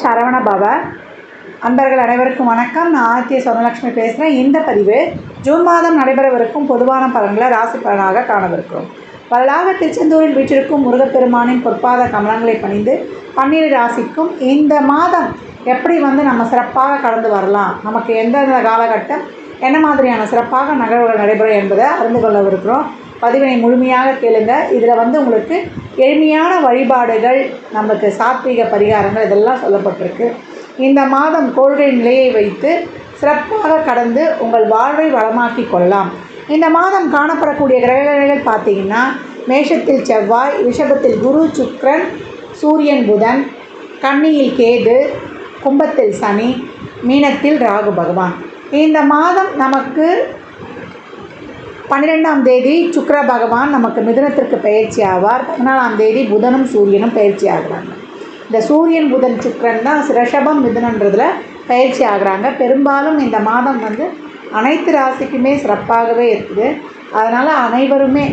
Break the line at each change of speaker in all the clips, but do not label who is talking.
சரவண பவ. அன்பர்கள் அனைவருக்கும் வணக்கம். நான் ஆதித்ய சொர்ணலக்ஷ்மி பேசுகிறேன். இந்த பதிவு ஜூன் மாதம் நடைபெறவிருக்கும் பொதுவான பலன்களை ராசி பலனாக காணவிருக்கிறோம். வரலாக திருச்செந்தூரில் வீற்றிருக்கும் முருகப்பெருமானின் பொற்பாத கமலங்களை பணிந்து 12 ராசிக்கும் இந்த மாதம் எப்படி நம்ம சிறப்பாக கடந்து வரலாம், நமக்கு எந்தெந்த காலகட்டம் என்ன மாதிரியான சிறப்பாக நிகழ்வுகள் நடைபெறும் என்பதை அறிந்து கொள்ளவிருக்கிறோம். பதிவினை முழுமையாக கேளுங்க. இதில் உங்களுக்கு எளிமையான வழிபாடுகள், நமக்கு சாத்வீக பரிகாரங்கள் இதெல்லாம் சொல்லப்பட்டிருக்கு. இந்த மாதம் கொள்கை நிலையை வைத்து சிறப்பாக கடந்து உங்கள் வாழ்வை வளமாக்கி கொள்ளலாம். இந்த மாதம் காணப்படக்கூடிய கிரகங்கள் பார்த்திங்கன்னா, மேஷத்தில் செவ்வாய், ரிஷபத்தில் குரு, சுக்கிரன், சூரியன், புதன், கன்னியில் கேது, கும்பத்தில் சனி, மீனத்தில் ராகு பகவான். இந்த மாதம் நமக்கு 12ஆம் தேதி சுக்கிர பகவான் நமக்கு மிதுனத்திற்கு பயிற்சி ஆவார். 14ஆம் தேதி புதனும் சூரியனும் பயிற்சி ஆகிறாங்க. இந்த சூரியன், புதன், சுக்கிரன் தான் ரிஷபம் மிதுனன்றதில் பயிற்சி ஆகிறாங்க. பெரும்பாலும் இந்த மாதம் அனைத்து ராசிக்குமே சிறப்பாகவே இருக்குது. அதனால் அனைவருமே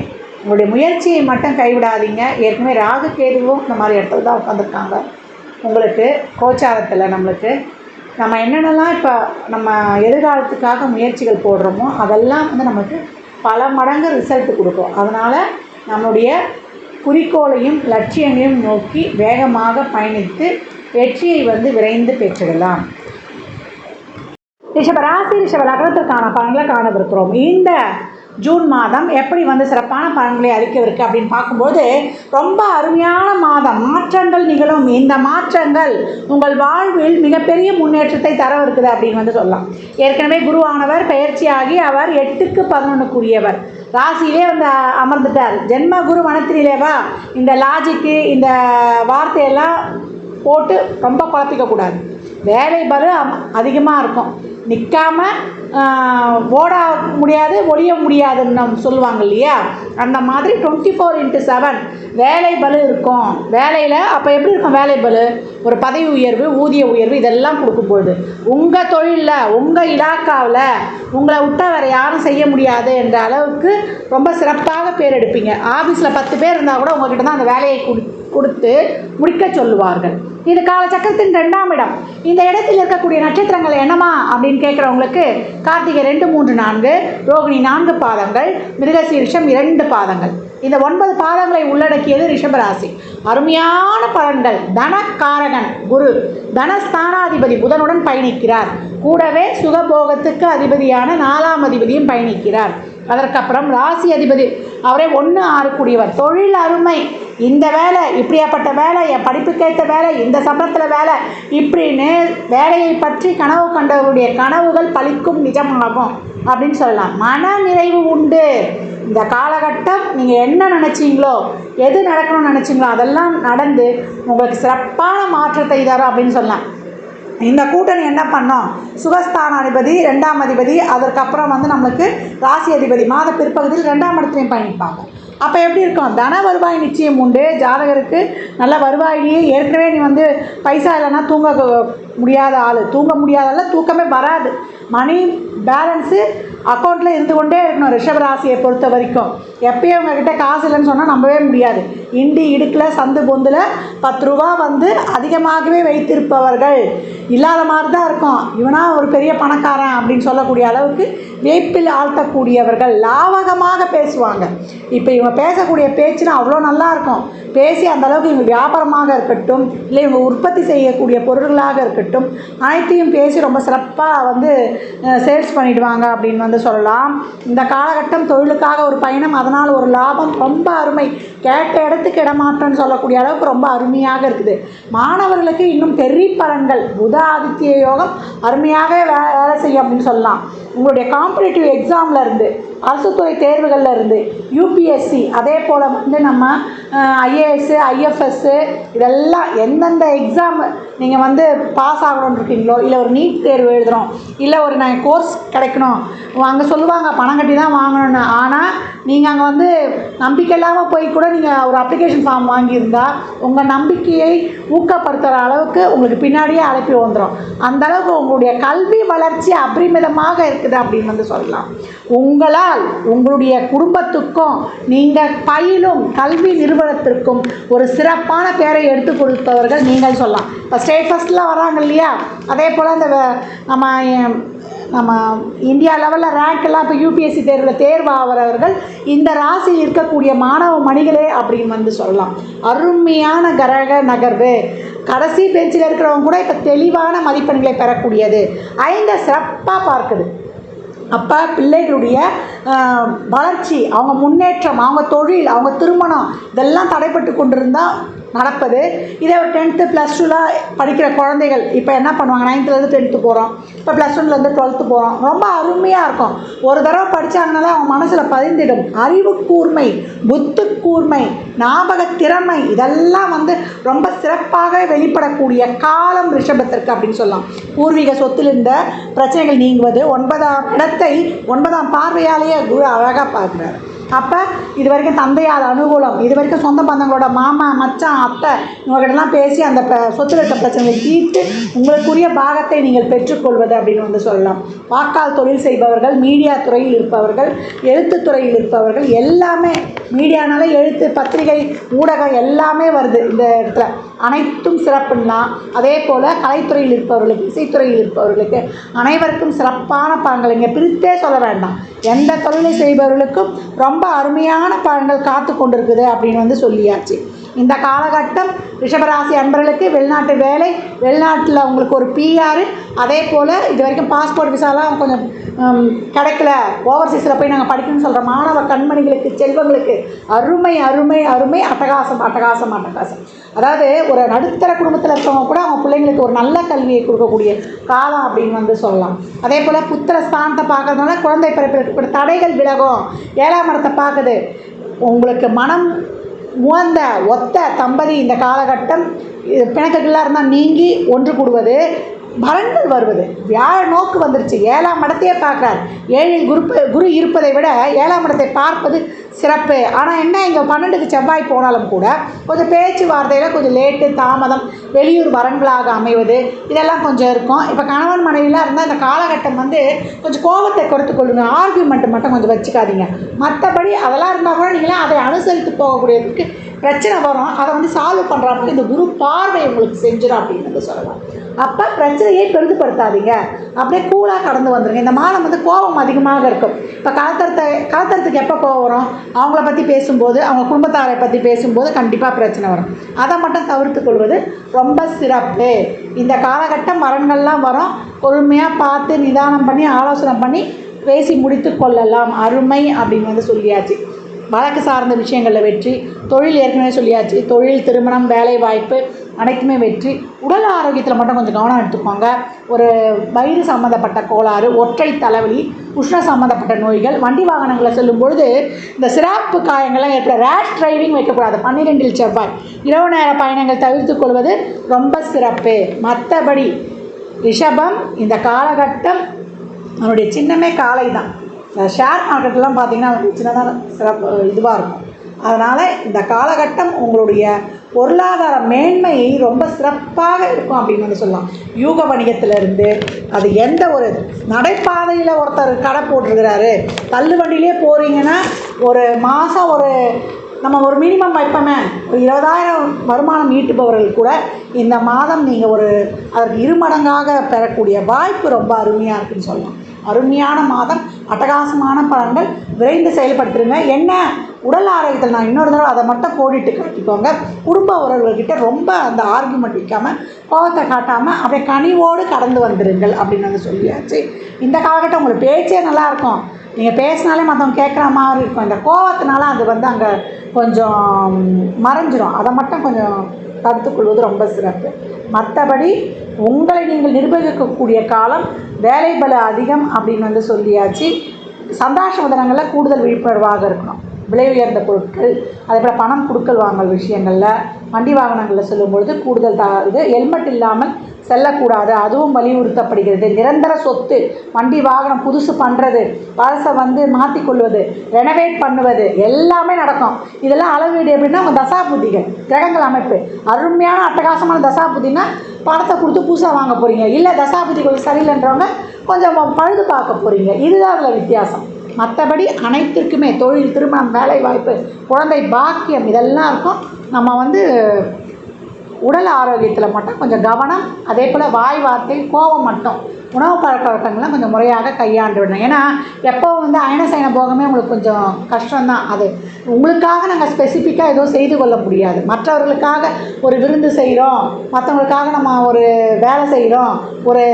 உங்களுடைய முயற்சியை மட்டும் கைவிடாதீங்க. ஏற்கனவே ராகு கேதுவும் இந்த மாதிரி இடத்துல தான் உட்காந்துருக்காங்க. உங்களுக்கு கோச்சாரத்தில் நம்ம என்னென்னலாம் இப்போ நம்ம எதிர்காலத்துக்காக முயற்சிகள் போடுறோமோ அதெல்லாம் நமக்கு பல மடங்கு ரிசல்ட் கொடுக்கும். அதனால் நம்முடைய குறிக்கோளையும் லட்சியங்களையும் நோக்கி வேகமாக பயணித்து வெற்றியை விரைந்து பெற்றிடலாம். ரிஷபராசி ரிஷப லக்னத்திற்கான பலன்களை காணவிருக்கிறோம். இந்த ஜூன் மாதம் எப்படி சிறப்பான பலன்களை அளிக்கவிருக்கு அப்படின்னு பார்க்கும்போது, ரொம்ப அருமையான மாதம். மாற்றங்கள் நிகழும். இந்த மாற்றங்கள் உங்கள் வாழ்வில் மிகப்பெரிய முன்னேற்றத்தை தரவிருக்குது அப்படின்னு சொல்லலாம். ஏற்கனவே குருவானவர் பெயர்ச்சியாகி அவர் 8க்கு 11 ராசியிலே அமர்ந்துட்டார். ஜென்ம குரு வனத்திலேவா இந்த லாஜிக்கு இந்த வார்த்தையெல்லாம் போட்டு ரொம்ப குழப்பிக்கக்கூடாது. வேலை பளு அதிகமாக இருக்கும். நிற்காமல் ஓட முடியாது, ஒழிய முடியாதுன்னு நம்ம சொல்லுவாங்க இல்லையா, அந்த மாதிரி 24x7 வேலை பளு இருக்கும். வேலையில் அப்போ எப்படி இருக்கும் வேலை பளு? ஒரு பதவி உயர்வு, ஊதிய உயர்வு இதெல்லாம் கொடுக்கும்பொழுது உங்கள் தொழிலில், உங்கள் இலாக்காவில் உங்களை விட்டால் வேறு யாரும் செய்ய முடியாது என்ற அளவுக்கு ரொம்ப சிறப்பாக பேர் எடுப்பீங்க. ஆஃபீஸில் 10 பேர் இருந்தால் கூட உங்கள்கிட்ட தான் அந்த வேலையை கொடுத்து முடிக்க சொல்லுவார்கள். இது காலச்சக்கரத்தின் 2ஆம் இடம். இந்த இடத்தில் இருக்கக்கூடிய நட்சத்திரங்கள் என்னமா அப்படின்னு கேட்குறவங்களுக்கு, கார்த்திகை 2, 3, 4, ரோகிணி 4 பாதங்கள், மிருகசீரிஷம் 2 பாதங்கள். இந்த 9 பாதங்களை உள்ளடக்கியது ரிஷபராசி. அருமையான பலன்கள். தனக்காரகன் குரு தனஸ்தானாதிபதி புதனுடன் பயணிக்கிறார். கூடவே சுகபோகத்துக்கு அதிபதியான 4ஆம் அதிபதியும் பயணிக்கிறார். அதற்கப்புறம் ராசி அதிபதி அவரே 1, 6 கூடியவர். தொழில் அருமை. இந்த வேலை, இப்படியாப்பட்ட வேலை, என் படிப்புக்கேற்ற வேலை, இந்த சம்பளத்தில் வேலை, இப்படின்னு வேலையை பற்றி கனவு கண்டவருடைய கனவுகள் பலிக்கும், நிஜமாகும் அப்படின்னு சொல்லலாம். மன நிறைவு உண்டு. இந்த காலகட்டம் நீங்கள் என்ன நினச்சிங்களோ, எது நடக்கணும்னு நினச்சிங்களோ அதெல்லாம் நடந்து உங்களுக்கு சிறப்பான மாற்றத்தை தரும் அப்படின்னு சொல்லலாம். இந்த கூட்டணி என்ன பண்ணோம்? சுகஸ்தான அதிபதி 2ஆம் அதிபதி, அதற்கப்புறம் நம்மளுக்கு ராசி அதிபதி மாத பிற்பகுதியில் 2ஆம் இடத்துலையும் பயணிப்பாங்க. அப்போ எப்படி இருக்கும்? தன வருவாய் நிச்சயம் உண்டு. ஜாதகருக்கு நல்ல வருவாயிலேயே ஏற்கனவே நீ பைசா இல்லைன்னா தூங்க முடியாத ஆள், தூங்க முடியாதால தூக்கமே வராது. மணி பேலன்ஸு அக்கௌண்ட்டில் இருந்து கொண்டே இருக்கணும். ரிஷபராசியை பொறுத்த வரைக்கும் எப்பயும் உங்ககிட்ட காசு இல்லைன்னு சொன்னால் நம்பவே முடியாது. இண்டி இடுக்கில் சந்து பொந்தில் 10 ரூபா அதிகமாகவே வைத்திருப்பவர்கள் இல்லாத மாதிரி தான் இருக்கும். இவனா ஒரு பெரிய பணக்காரன் அப்படின்னு சொல்லக்கூடிய அளவுக்கு வேப்பில் ஆழ்த்தக்கூடியவர்கள் லாவகமாக பேசுவாங்க. இப்போ இவங்க பேசக்கூடிய பேச்சுனா அவ்வளோ நல்லாயிருக்கும். பேசி அந்தளவுக்கு இவங்க வியாபாரமாக இருக்கட்டும், இல்லை இவங்க உற்பத்தி செய்யக்கூடிய பொருள்களாக இருக்கட்டும், அனைத்தையும் பேசி ரொம்ப சிறப்பாக சேல்ஸ் பண்ணிவிடுவாங்க அப்படின்னு சொல்லலாம். இந்த காலகட்டம் தொழிலுக்காக ஒரு பயணம், அதனால் ஒரு லாபம் ரொம்ப அருமை. கேட்ட இடத்துக்கு இடமாற்றம்னு சொல்லக்கூடிய அளவுக்கு ரொம்ப அருமையாக இருக்குது. மாணவர்களுக்கு இன்னும் பெரிய பலன்கள். புத ஆதித்ய யோகம் அருமையாக வேலை செய்யும் அப்படின்னு சொல்லலாம். உங்களுடைய காம்படிட்டிவ் எக்ஸாமில் இருந்து, அரசுத்துறை தேர்வுகளில் இருந்து, யூபிஎஸ்சி, அதே போல் நம்ம ஐஏஎஸ், ஐஎஃப்எஸ்ஸு இதெல்லாம் எந்தெந்த எக்ஸாம் நீங்கள் பாஸ் ஆகணும்னு இருக்கீங்களோ, இல்லை ஒரு நீட் தேர்வு எழுதுகிறோம், இல்லை ஒரு கோர்ஸ் கிடைக்கணும், அங்கே சொல்லுவாங்க பணம் கட்டி தான் வாங்கணும்னு. ஆனால் நீங்கள் அங்கே நம்பிக்கை இல்லாமல் போய் கூட நீங்கள் ஒரு அப்ளிகேஷன் ஃபார்ம் வாங்கியிருந்தால் உங்கள் நம்பிக்கையை ஊக்கப்படுத்துகிற அளவுக்கு உங்களுக்கு பின்னாடியே அழைப்பி வந்துடும். அந்தளவுக்கு உங்களுடைய கல்வி வளர்ச்சி அபரிமிதமாக இருக்குது அப்படின்னு சொல்லலாம். உங்களால் ஆனால் உங்களுடைய குடும்பத்துக்கும் நீங்கள் பயிலும் கல்வி நிறுவனத்திற்கும் ஒரு சிறப்பான பேரை எடுத்து கொடுப்பவர்கள் நீங்கள் சொல்லலாம். இப்போ ஸ்டேட் ஃபஸ்ட்டில் வராங்க இல்லையா, அதே போல் இந்த நம்ம இந்தியா லெவலில் ரேங்க்கெல்லாம் இப்போ யூபிஎஸ்சி தேர்வில் தேர்வாகிறவர்கள் இந்த ராசியில் இருக்கக்கூடிய மாணவ மணிகளே அப்படின்னு சொல்லலாம். அருமையான கிரக நகர்வு. கடைசி பெஞ்சில் இருக்கிறவங்க கூட இப்போ தெளிவான மதிப்பெண்களை பெறக்கூடியது 5 சிறப்பாக பார்க்குது. அப்போ பிள்ளைகளுடைய வளர்ச்சி, அவங்க முன்னேற்றம், அவங்க தொழில், அவங்க திருமணம் இதெல்லாம் தடைப்பட்டு கொண்டிருந்தால் நடப்பது. இதே ஒரு 10th + 2 படிக்கிற குழந்தைகள் இப்போ என்ன பண்ணுவாங்க, 9th 10th போகிறோம், இப்போ +1 12th போகிறோம். ரொம்ப அருமையாக இருக்கும். ஒரு தடவை படித்தாங்கனாலே அவங்க மனசில் பதிந்திடும். அறிவு கூர்மை, புத்து கூர்மை, ஞாபக திறமை இதெல்லாம் ரொம்ப சிறப்பாக வெளிப்படக்கூடிய காலம் ரிஷபத்திற்கு அப்படின்னு சொல்லலாம். பூர்வீக சொத்தில் இருந்த பிரச்சனைகள் நீங்குவது, 9ஆம் இடத்தை 9ஆம் பார்வையாலேயே குரு அழகாக பார்க்குறாரு. அப்போ இது வரைக்கும் தந்தையால் அனுகூலம், இது வரைக்கும் சொந்த பந்தங்களோட மாமா மச்சான் அத்தை இவங்ககிட்டலாம் பேசி அந்த சொத்து இருக்க பிரச்சனைகளை தீர்த்து உங்களுக்குரிய பாகத்தை நீங்கள் பெற்றுக்கொள்வது அப்படின்னு சொல்லலாம். வாக்கால் தொழில் செய்பவர்கள், மீடியா துறையில் இருப்பவர்கள், எழுத்து துறையில் இருப்பவர்கள் எல்லாமே, மீடியானால எழுத்து, பத்திரிகை, ஊடகம் எல்லாமே வருது இந்த இடத்துல. அனைத்தும் சிறப்புன்னா அதே போல் கலைத்துறையில் இருப்பவர்களுக்கு, இசைத்துறையில் இருப்பவர்களுக்கு அனைவருக்கும் சிறப்பான பலன்கள் இங்கே பிரித்தே சொல்ல வேண்டாம். எந்த தொழிலை செய்பவர்களுக்கும் ரொம்ப அருமையான பலன்கள் காத்து கொண்டிருக்குது அப்படின்னு சொல்லியாச்சு. இந்த காலகட்டம் ரிஷபராசி அன்பர்களுக்கு வெளிநாட்டு வேலை, வெளிநாட்டில் உங்களுக்கு ஒரு PR, அதே போல் இது வரைக்கும் பாஸ்போர்ட் விசாலாம் கொஞ்சம் கிடைக்கல, ஓவர்சீஸில் போய் நாங்கள் படிக்கணும்னு சொல்கிற மாணவ கண்மணிகளுக்கு, செல்வங்களுக்கு அருமை அருமை அருமை, அட்டகாசம் அட்டகாசம் அட்டகாசம். அதாவது ஒரு நடுத்தர குடும்பத்தில் இருக்கவங்க கூட அவங்க பிள்ளைங்களுக்கு ஒரு நல்ல கல்வியை கொடுக்கக்கூடிய காலம் அப்படின்னு சொல்லலாம். அதே போல் புத்திர ஸ்தானத்தை பார்க்கறதுனால குழந்தை பிறப்பிற்கு தடைகள் விலகும். 7ஆம் இடத்தை பார்க்குது. உங்களுக்கு மனம் உவந்த ஒத்த தம்பதி இந்த காலகட்டம் பிணக்குகளாக இருந்தால் நீங்கி ஒன்று கூடுவது, பலன்கள் வருவது. வியாழ நோக்கு வந்துருச்சு, 7ஆம் இடத்தையே பார்க்குறார். 7இல் குரு இருப்பதை விட 7ஆம் இடத்தை பார்ப்பது சிறப்பு. ஆனால் என்ன, இங்கே 12க்கு செவ்வாய் போனாலும் கூட கொஞ்சம் பேச்சுவார்த்தையில் கொஞ்சம் லேட்டு, தாமதம், வெளியூர் வரன்களாக அமைவது இதெல்லாம் கொஞ்சம் இருக்கும். இப்போ கணவன் மனைவிலாம் இருந்தால் இந்த காலகட்டம் கொஞ்சம் கோபத்தை குறைத்து கொள்ளுங்க. ஆர்கியூமெண்ட் மட்டும் கொஞ்சம் வச்சுக்காதீங்க. மற்றபடி அதெல்லாம் இருந்தால் கூட நீங்களாம் அதை அனுசரித்து போகக்கூடியதுக்கு பிரச்சனை வரும். அதை சால்வ் பண்ணுறாங்க இந்த குரு பார்வை உங்களுக்கு செஞ்சிடும் அப்படின்னு சொல்லலாம். அப்போ பிரச்சனையை பெரிதுபடுத்தாதீங்க, அப்படியே கூலாக கடந்து வந்துடுங்க. இந்த மாதம் கோபம் அதிகமாக இருக்கும். இப்போ கலத்தரத்துக்கு எப்போ கோபம் வரும், அவங்கள பற்றி பேசும்போது, அவங்க குடும்பத்தாரை பற்றி பேசும்போது கண்டிப்பாக பிரச்சனை வரும். அதை மட்டும் தவிர்த்து கொள்வது ரொம்ப சிறப்பு. இந்த காலகட்டம் வரன்கள்லாம் வரும், பொறுமையாக பார்த்து நிதானம் பண்ணி ஆலோசனை பண்ணி பேசி முடித்து கொள்ளலாம். அருமை அப்படின்னு சொல்லியாச்சு. வழக்கு சார்ந்த விஷயங்களில் வெற்றி, தொழில் ஏற்கனவே சொல்லியாச்சு. தொழில், திருமணம், வேலை வாய்ப்பு அனைத்துமே வெற்றி. உடல் ஆரோக்கியத்தில் மட்டும் கொஞ்சம் கவனம் எடுத்துக்கோங்க. ஒரு வயிறு சம்மந்தப்பட்ட கோளாறு, ஒற்றை தலைவலி, உஷ்ண சம்மந்தப்பட்ட நோய்கள், வண்டி வாகனங்களில் செல்லும் பொழுது இந்த சிறப்பு காயங்கள்லாம் ஏற்பட ரேஷ் டிரைவிங் வைக்கக்கூடாது. 12இல் செவ்வாய், இரவு நேர பயணங்கள் தவிர்த்து கொள்வது ரொம்ப சிறப்பு. மற்றபடி ரிஷபம் இந்த காலகட்டம் அவனுடைய சின்னமே காலை தான். ஷேர் மார்க்கெட்லாம் பார்த்திங்கன்னா அவனுக்கு சின்னதாக சிறப்பு இதுவாக இருக்கும். அதனால் இந்த காலகட்டம் உங்களுடைய பொருளாதார மேன்மை ரொம்ப சிறப்பாக இருக்கும் அப்படின்னு சொல்லலாம். யூக வணிகத்திலிருந்து அது எந்த ஒரு நடைபாதையில் ஒருத்தர் கடை போட்டிருக்கிறாரு, தள்ளு வண்டியிலே போகிறீங்கன்னா ஒரு மாதம் நம்ம ஒரு மினிமம் வைப்போமே, ஒரு 20,000 வருமானம் ஈட்டுபவர்கள் கூட இந்த மாதம் நீங்கள் அதற்கு 2 மடங்காக பெறக்கூடிய வாய்ப்பு ரொம்ப அருமையாக இருக்குதுன்னு சொல்லலாம். அருமையான மாதம், அட்டகாசமான பலன்கள், விரைந்து செயல்படுத்துருங்க. என்ன உடல் ஆரோக்கியத்தில் நான் இன்னொரு தடவை அதை மட்டும் கோடிட்டு கட்டிக்கோங்க. குடும்ப உறவுகள்கிட்ட ரொம்ப அந்த ஆர்கியூமெண்ட் வைக்காமல், கோபத்தை காட்டாமல் அப்படியே கனிவோடு கடந்து வந்துடுங்கள் அப்படின்னு சொல்லியாச்சு. இந்த காலகட்டம் உங்களுக்கு பேச்சே நல்லாயிருக்கும், நீங்கள் பேசினாலே மற்றவங்க கேட்குற மாதிரி இருக்கும். இந்த கோபத்தினால அது அங்கே கொஞ்சம் மறைஞ்சிடும். அதை மட்டும் கொஞ்சம் தடுத்துக்கொள்வது ரொம்ப சிறப்பு. மற்றபடி உங்களை நீங்கள் நிர்வகிக்கக்கூடிய காலம், வேலை பல அதிகம் அப்படின்னு சொல்லியாச்சு. சந்தாஷ உதனங்களில் கூடுதல் விழிப்புணர்வாக இருக்கணும். விலை உயர்ந்த பொருட்கள், அதே போல் பணம் கொடுக்கல் வாங்கல் விஷயங்களில், வண்டி வாகனங்களில் செல்லும்பொழுது கூடுதல் இது ஹெல்மெட் இல்லாமல் செல்லக்கூடாது, அதுவும் வலியுறுத்தப்படுகிறது. நிரந்தர சொத்து, வண்டி வாகனம் புதுசு பண்ணுறது, பழசை மாற்றிக்கொள்வது, ரெனோவேட் பண்ணுவது எல்லாமே நடக்கும். இதெல்லாம் அளவீடு எப்படின்னா உங்கள் தசாபுத்திகள், கிரகங்கள் அமைப்பு அருமையான அட்டகாசமான தசாபுத்தின்னா பணத்தை கொடுத்து புதுசாக வாங்க போகிறீங்க. இல்லை தசாபுத்தி கொஞ்சம் சரியில்லைன்றவங்க கொஞ்சம் பழுது பார்க்க போகிறீங்க. இதுதான் அதில் வித்தியாசம். மற்றபடி அனைத்திற்குமே தொழில், திருமணம், வேலைவாய்ப்பு, குழந்தை பாக்கியம் இதெல்லாம் இருக்கும். நம்ம வந்து உடல் ஆரோக்கியத்தில் மட்டும் கொஞ்சம் கவனம். அதே போல் வாய் வார்த்தை, கோபம் மட்டும், உணவு பழக்க வழக்கங்கள்லாம் கொஞ்சம் முறையாக கையாண்டு விடணும். ஏன்னா எப்போவும் வந்து அயன சயன போகமே உங்களுக்கு கொஞ்சம் கஷ்டம்தான். அது உங்களுக்காக நாங்கள் ஸ்பெசிஃபிக்காக எதுவும் செய்து கொள்ள முடியாது. மற்றவர்களுக்காக ஒரு விருந்து செய்கிறோம், மற்றவங்களுக்காக நம்ம ஒரு வேலை செய்கிறோம், ஒரு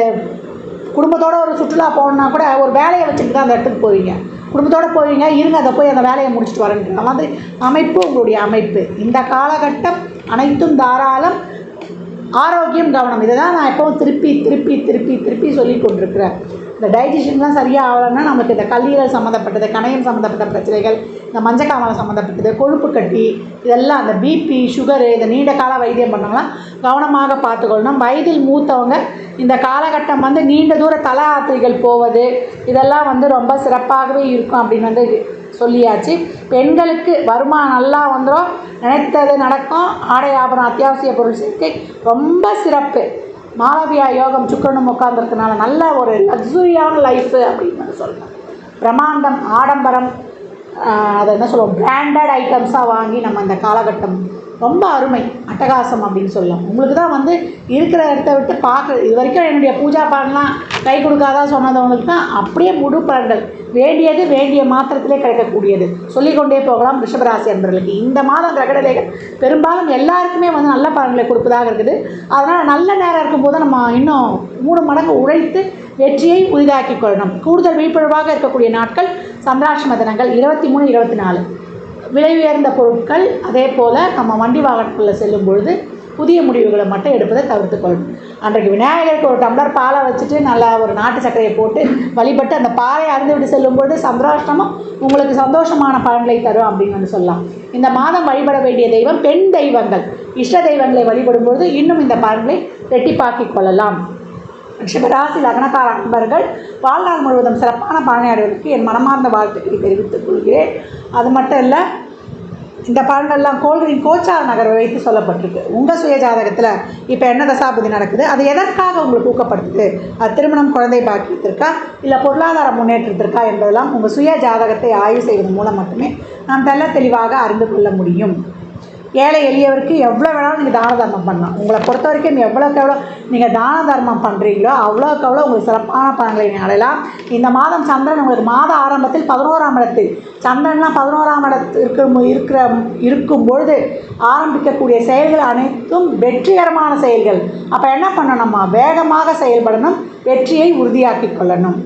குடும்பத்தோடு ஒரு சுற்றுலா போகணுன்னா கூட ஒரு வேலையை வச்சுட்டு தான் அந்த இடத்துக்கு போவீங்க. குடும்பத்தோடு போவீங்க, இருங்க அதை போய் அந்த வேலையை முடிச்சுட்டு வரேன்ற மாதிரி அமைப்பு உங்களுடைய அமைப்பு. இந்த காலகட்டம் அனைத்தும் தாராளம், ஆரோக்கியம், கவனம். இதை தான் நான் எப்போவும் திருப்பி திருப்பி திருப்பி திருப்பி சொல்லி கொண்டிருக்கிறேன். இந்த டைஜஷன்லாம் சரியாக ஆகலைன்னா நமக்கு இந்த கல்லீரல் சம்மந்தப்பட்டது, கணையம் சம்மந்தப்பட்ட பிரச்சனைகள், இந்த மஞ்சக்காமலை சம்மந்தப்பட்டது, கொழுப்பு கட்டி, இதெல்லாம் அந்த பிபி, சுகரு, இந்த நீண்ட கால வைத்தியம் பண்ணவங்களாம் கவனமாக பார்த்துக்கொள்ளணும். வயதில் மூத்தவங்க இந்த காலகட்டம் வந்து நீண்ட தூர தல யாத்திரைகள் போவது இதெல்லாம் வந்து ரொம்ப சிறப்பாகவே இருக்கும் அப்படின்னு வந்து சொல்லியாச்சு. பெண்களுக்கு வருமானம் நல்லா வந்துடும், நினைத்தது நடக்கும். ஆடை ஆபரணம், அத்தியாவசிய பொருள் சேர்க்கை ரொம்ப சிறப்பு. மாளவியா யோகம் சுக்கிரனும் உட்கார்ந்துருக்கனால நல்ல ஒரு லக்ஸுரியான லைஃபு அப்படின்னு சொல்லலாம். பிரம்மாண்டம், ஆடம்பரம், அதை என்ன சொல்லுவோம், பிராண்டட் ஐட்டம்ஸாக வாங்கி நம்ம இந்த காலகட்டம் ரொம்ப அருமை, அட்டகாசம் அப்படின்னு சொல்லலாம். உங்களுக்கு தான் வந்து இருக்கிற இடத்த விட்டு பார்க்குறது. இது வரைக்கும் என்னுடைய பூஜா பலன்லாம் கை கொடுக்காதா சொன்னதவங்களுக்கு தான் அப்படியே முழு பலன்கள் வேண்டியது வேண்டிய மாத்திரத்திலே கிடைக்கக்கூடியது. சொல்லிக்கொண்டே போகலாம். ரிஷபராசி அன்பர்களுக்கு இந்த மாதம் கிரகநிலைகள் பெரும்பாலும் எல்லாருக்குமே வந்து நல்ல பலன்களை கொடுப்பதாக இருக்குது. அதனால் நல்ல நேரம் இருக்கும்போது நம்ம இன்னும் 3 மடங்கு உழைத்து வெற்றியை உரிதாக்கி கொள்ளணும். கூடுதல் விழிப்புணர்வாக இருக்கக்கூடிய நாட்கள் சந்திராஷ்டம தினங்கள் 23, 24. விலை உயர்ந்த பொருட்கள், அதே போல் நம்ம வண்டி வாகனங்களில் செல்லும் பொழுது புதிய முடிவுகளை மட்டும் எடுப்பதை தவிர்த்துக்கொள்ளணும். அன்றைக்கு விநாயகருக்கு ஒரு டம்ளர் பாலை வச்சுட்டு நல்லா ஒரு நாட்டு சர்க்கரையை போட்டு வழிபட்டு அந்த பாலை அருந்துவிட்டு செல்லும்பொழுது சந்திராஷ்டமம் உங்களுக்கு சந்தோஷமான பலன்களை தரும் அப்படின்னு வந்து சொல்லலாம். இந்த மாதம் வழிபட வேண்டிய தெய்வம் பெண் தெய்வங்கள், இஷ்ட தெய்வங்களை வழிபடும்பொழுது இன்னும் இந்த பலன்களை ரெட்டிப்பாக்கிக் கொள்ளலாம். ரிஷபராசி லக்னக்கார அன்பர்கள் வாழ்நாள் முழுவதும் சிறப்பான பலனை அடைவதற்கு என் மனமார்ந்த வாழ்த்துக்களை தெரிவித்துக் கொள்கிறேன். அது மட்டும் இல்லை, இந்த பலன்கள்லாம் கோள்களின் கோச்சார நகர்வை வைத்து சொல்லப்பட்டிருக்கு. உங்கள் சுய ஜாதகத்தில் இப்போ என்ன தசாபதி நடக்குது, அது எதற்காக உங்களுக்கு ஊக்கப்படுத்துது, அது திருமணம், குழந்தை பாக்கியத்திற்கா, இல்லை பொருளாதார முன்னேற்றத்திற்கா என்பதெல்லாம் உங்கள் சுய ஜாதகத்தை ஆய்வு செய்வதன் மூலம் மட்டுமே நாம் தெளிவாக அறிந்து கொள்ள முடியும். ஏழை எளியவருக்கு எவ்வளோ வேணாலும் நீங்கள் தான தர்மம் பண்ணலாம். உங்களை பொறுத்த வரைக்கும் எவ்வளோக்கு எவ்வளோ நீங்கள் தான தர்மம் பண்ணுறீங்களோ அவ்வளோக்கு எவ்வளோ உங்களுக்கு சிறப்பான பலன்களை அடையலாம். இந்த மாதம் சந்திரன் உங்களுக்கு மாத ஆரம்பத்தில் 11ஆம் இடத்தில், சந்திரன்லாம் 11ஆம் இடத்தில் இருக்கும் பொழுது ஆரம்பிக்கக்கூடிய செயல்கள் அனைத்தும் வெற்றிகரமான செயல்கள். அப்போ என்ன பண்ணணும்மா, வேகமாக செயல்படணும், வெற்றியை உறுதியாக்கி கொள்ளணும்.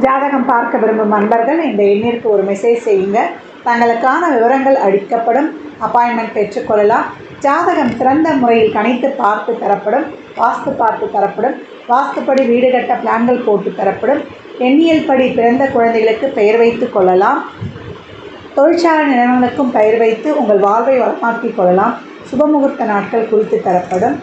ஜாதகம் பார்க்க விரும்பும் நண்பர்கள் இந்த எண்ணிற்கு ஒரு மெசேஜ் செய்யுங்க. தங்களுக்கான விவரங்கள் அளிக்கப்படும். அப்பாயின்மெண்ட் பெற்றுக்கொள்ளலாம். ஜாதகம் சிறந்த முறையில் கணித்து பார்த்து தரப்படும். வாஸ்து பார்த்து தரப்படும். வாஸ்துப்படி வீடு கட்ட பிளான்கள் போட்டு தரப்படும். எண்ணியல் படி பிறந்த குழந்தைகளுக்கு பெயர் வைத்து கொள்ளலாம். தொழிற்சாலை நிறுவனங்களுக்கும் பெயர் வைத்து உங்கள் வாழ்வை வளமாக்கிக் கொள்ளலாம். சுபமுகூர்த்த நாட்கள் குறித்து தரப்படும்.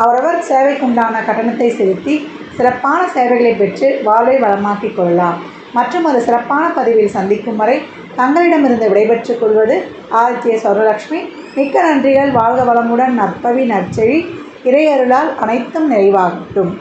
அவரவர் சேவைக்குண்டான கட்டணத்தை செலுத்தி சிறப்பான சேவைகளை பெற்று வாழ்வை வளமாக்கிக் கொள்ளலாம். மற்றும் ஒரு சிறப்பான பதிவில் சந்திக்கும் வரை தங்களிடமிருந்து விடைபெற்றுக் கொள்வது ஆதித்ய சௌரலக்ஷ்மி. மிக்க நன்றிகள். வாழ்க வளமுடன். நற்பவி நற்செழி. இறையருளால் அனைத்தும் நிறைவாகட்டும்.